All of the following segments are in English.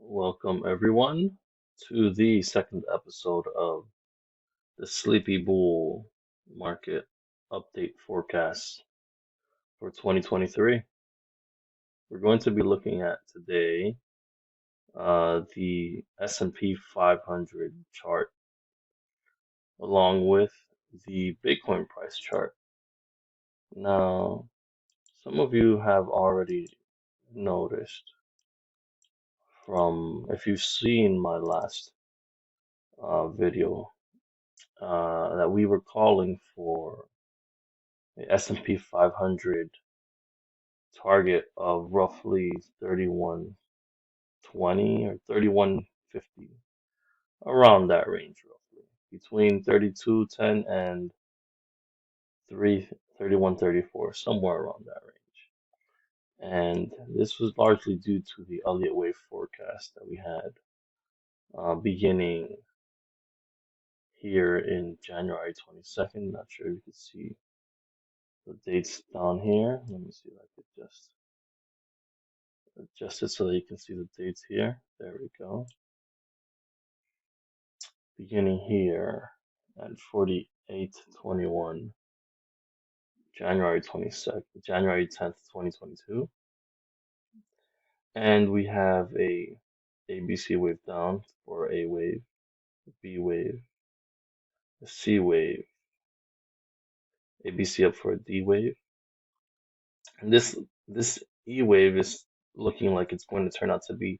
Welcome, everyone, to the second episode of the Sleepy Bull Market Update Forecast for 2023. We're going to be looking at today the S&P 500 chart along with the Bitcoin price chart. Now, some of you have already noticed if you've seen my last video, that we were calling for the S&P 500 target of roughly 3120 or 3150, around that range roughly, between 3210 and 3134, somewhere around that range. And this was largely due to the Elliott wave forecast that we had beginning here in January 22nd. Not sure if you can see the dates down here. Let me see if I could just adjust it so that you can see the dates here. There we go. Beginning here at 4821, January 22nd, January 10th, 2022. And we have a ABC wave down for A wave, B wave, a C wave, ABC up for a D wave. And this E wave is looking like it's going to turn out to be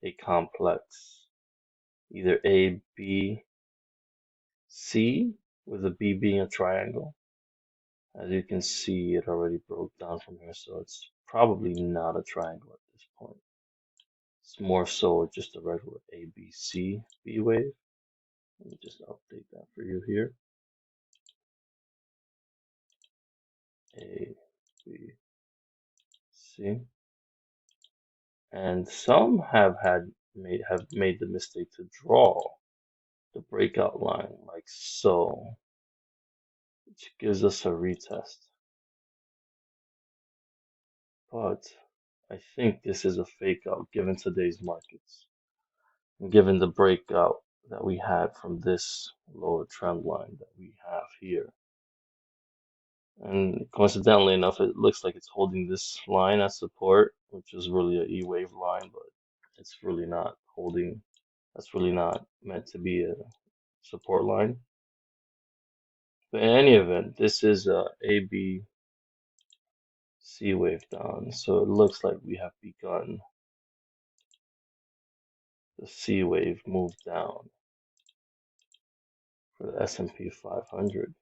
a complex, either A, B, C, with a B being a triangle. As you can see, it already broke down from here, so it's probably not a triangle at this point. It's more so just a regular ABC B wave. Let me just update that for you here. A, B, C. And some have made the mistake to draw the breakout line like so, which gives us a retest. But I think this is a fake out given today's markets, and given the breakout that we had from this lower trend line that we have here. And coincidentally enough, it looks like it's holding this line as support, which is really a E wave line, but it's really not holding. That's really not meant to be a support line. But in any event, this is a B, C wave down. So it looks like we have begun the C wave move down for the S&P 500.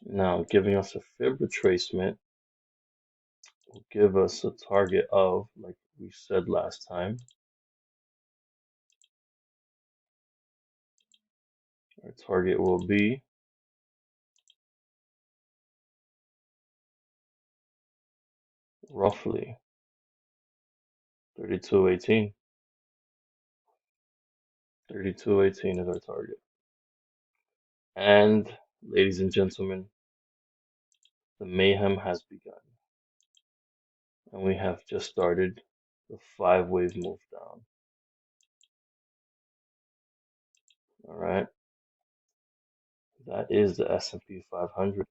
Now, giving us a fib retracement will give us a target of, like we said last time, our target will be roughly 3218. 3218 is our target. And, ladies and gentlemen, the mayhem has begun. And we have just started the 5-wave move down. All right. That is the S&P 500.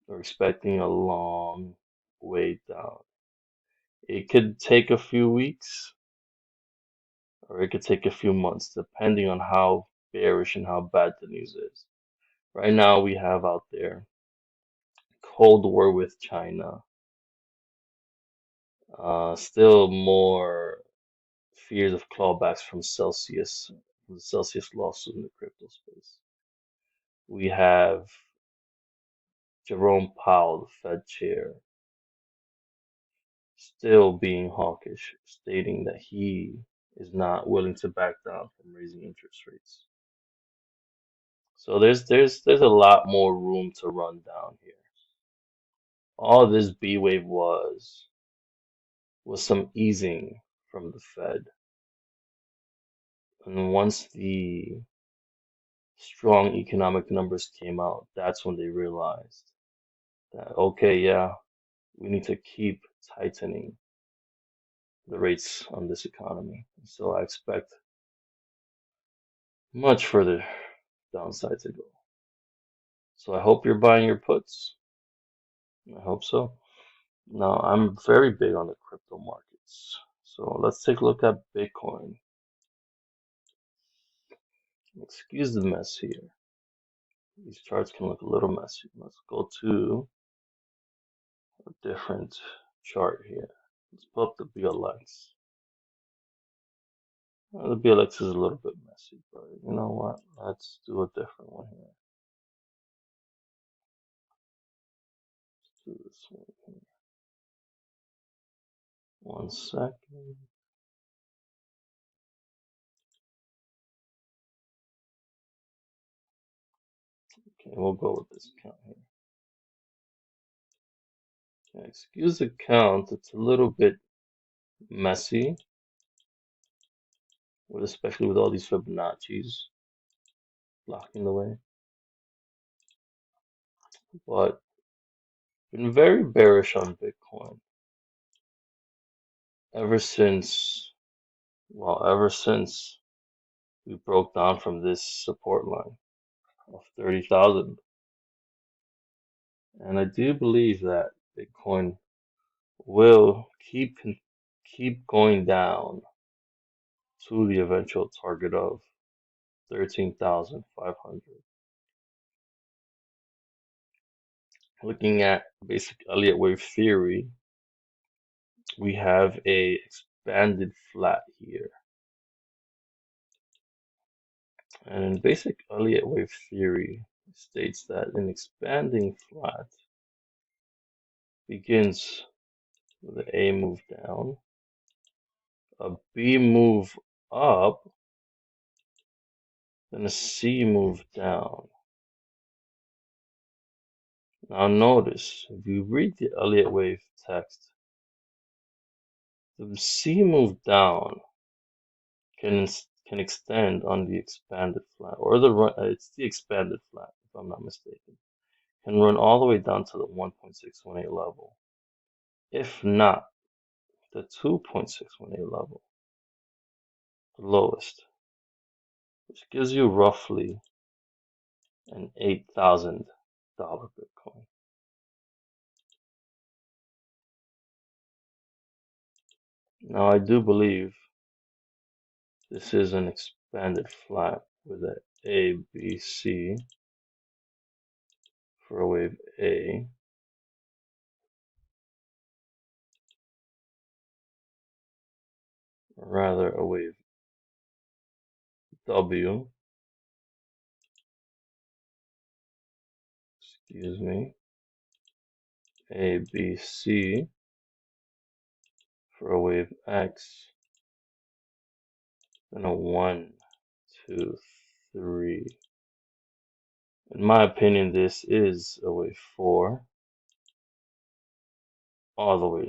We're expecting a long way down. It could take a few weeks or it could take a few months, depending on how bearish and how bad the news is. Right now, we have out there Cold War with China, still more fears of clawbacks from the Celsius lawsuit in the crypto space. We have Jerome Powell, the Fed chair, still being hawkish, stating that he is not willing to back down from raising interest rates. So there's a lot more room to run down here. All this B wave was some easing from the Fed. And once the strong economic numbers came out, that's when they realized that, okay, yeah, we need to keep tightening the rates on this economy. So I expect much further downside to go. So I hope you're buying your puts. I hope so. Now, I'm very big on the crypto markets. So let's take a look at Bitcoin. Excuse the mess here. These charts can look a little messy. Let's go to a different chart here. Let's pull up the BLX. The BLX is a little bit messy, but you know what? Let's do a different one here. Let's do this one here. 1 second. Okay, we'll go with this count here. Okay, excuse the count. It's a little bit messy, especially with all these Fibonacci's blocking the way. But been very bearish on Bitcoin ever since, ever since we broke down from this support line of 30,000. And I do believe that Bitcoin will keep going down to the eventual target of 13,500. Looking at basic Elliott wave theory, we have a expanded flat here. And in basic Elliott wave theory, it states that an expanding flat begins with an A move down, a B move up, then a C move down. Now notice, if you read the Elliott wave text, the C move down can extend on the expanded flat, or it's the expanded flat, if I'm not mistaken, can run all the way down to the 1.618 level, if not the 2.618 level, the lowest, which gives you roughly an $8,000 Bitcoin. Now I do believe this is an expanded flat with a A, B, C for a wave A, or rather a wave W, excuse me, A, B, C for a wave X, then a 1, 2, 3. In my opinion, this is a wave 4, all the way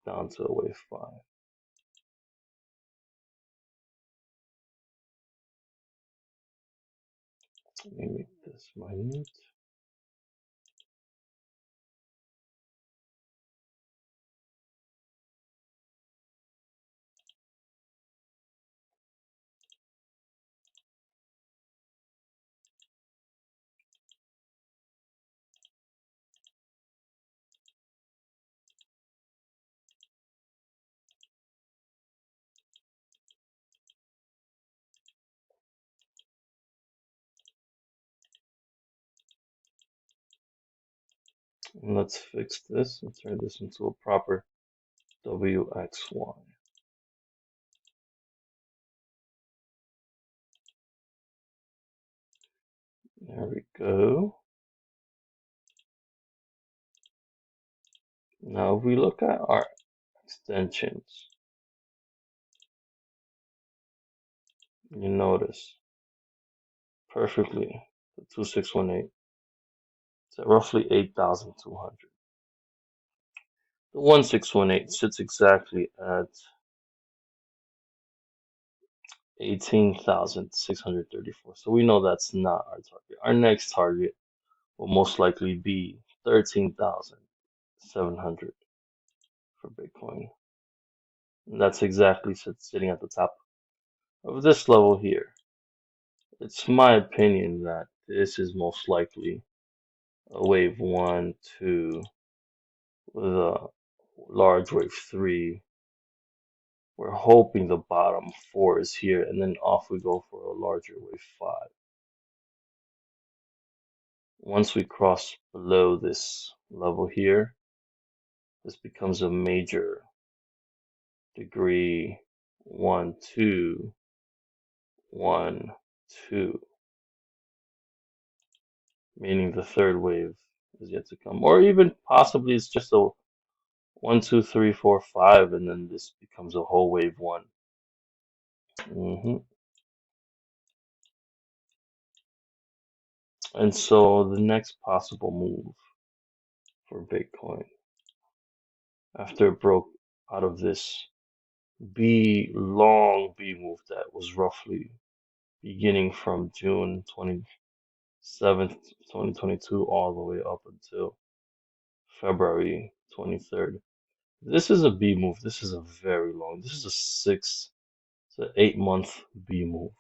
down to a wave 5. Let me make this minute. And let's fix this and turn this into a proper WXY. There we go. Now, if we look at our extensions, you notice perfectly the 2618. It's at roughly 8,200. The 1618 sits exactly at 18,634. So we know that's not our target. Our next target will most likely be 13,700 for Bitcoin. And that's exactly sitting at the top of this level here. It's my opinion that this is most likely a wave 1, 2, with a large wave 3. We're hoping the bottom 4 is here, and then off we go for a larger wave 5. Once we cross below this level here, this becomes a major degree 1, 2, 1, 2, meaning the third wave is yet to come. Or even possibly it's just a 1, 2, 3, 4, 5, and then this becomes a whole wave 1. And so the next possible move for Bitcoin, after it broke out of this long B move that was roughly beginning from June 27th, 2022, all the way up until February 23rd. This is a B move. This is a very long. This is a 6 to 8 month B move.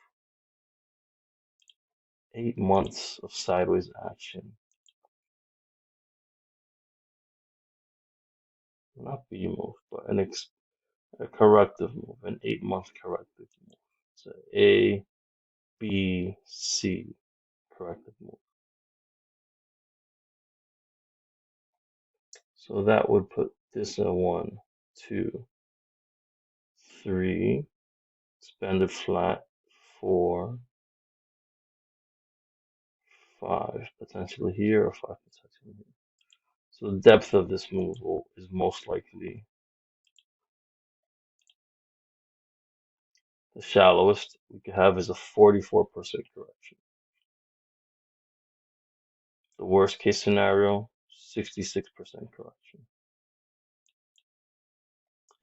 8 months of sideways action. Not B move, but a corrective move, an 8-month corrective move. So A, B, C corrective move. So that would put this at 1, 2, 3, expanded flat, 4, 5, potentially here, or 5 potentially here. So the depth of this move is most likely the shallowest we could have is a 44% correction. The worst case scenario, 66% correction.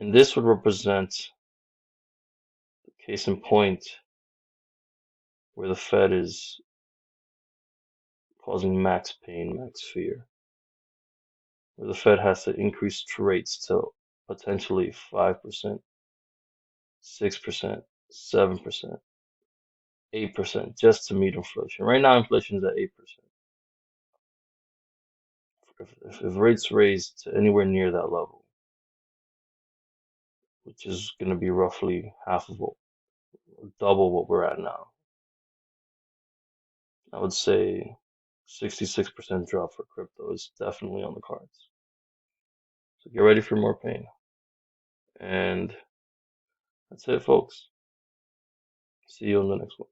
And this would represent the case in point where the Fed is causing max pain, max fear, where the Fed has to increase rates to potentially 5%, 6%, 7%, 8% just to meet inflation. Right now, inflation is at 8%. If rates raise to anywhere near that level, which is going to be roughly half of double what we're at now, I would say 66% drop for crypto is definitely on the cards. So get ready for more pain. And that's it, folks. See you in the next one.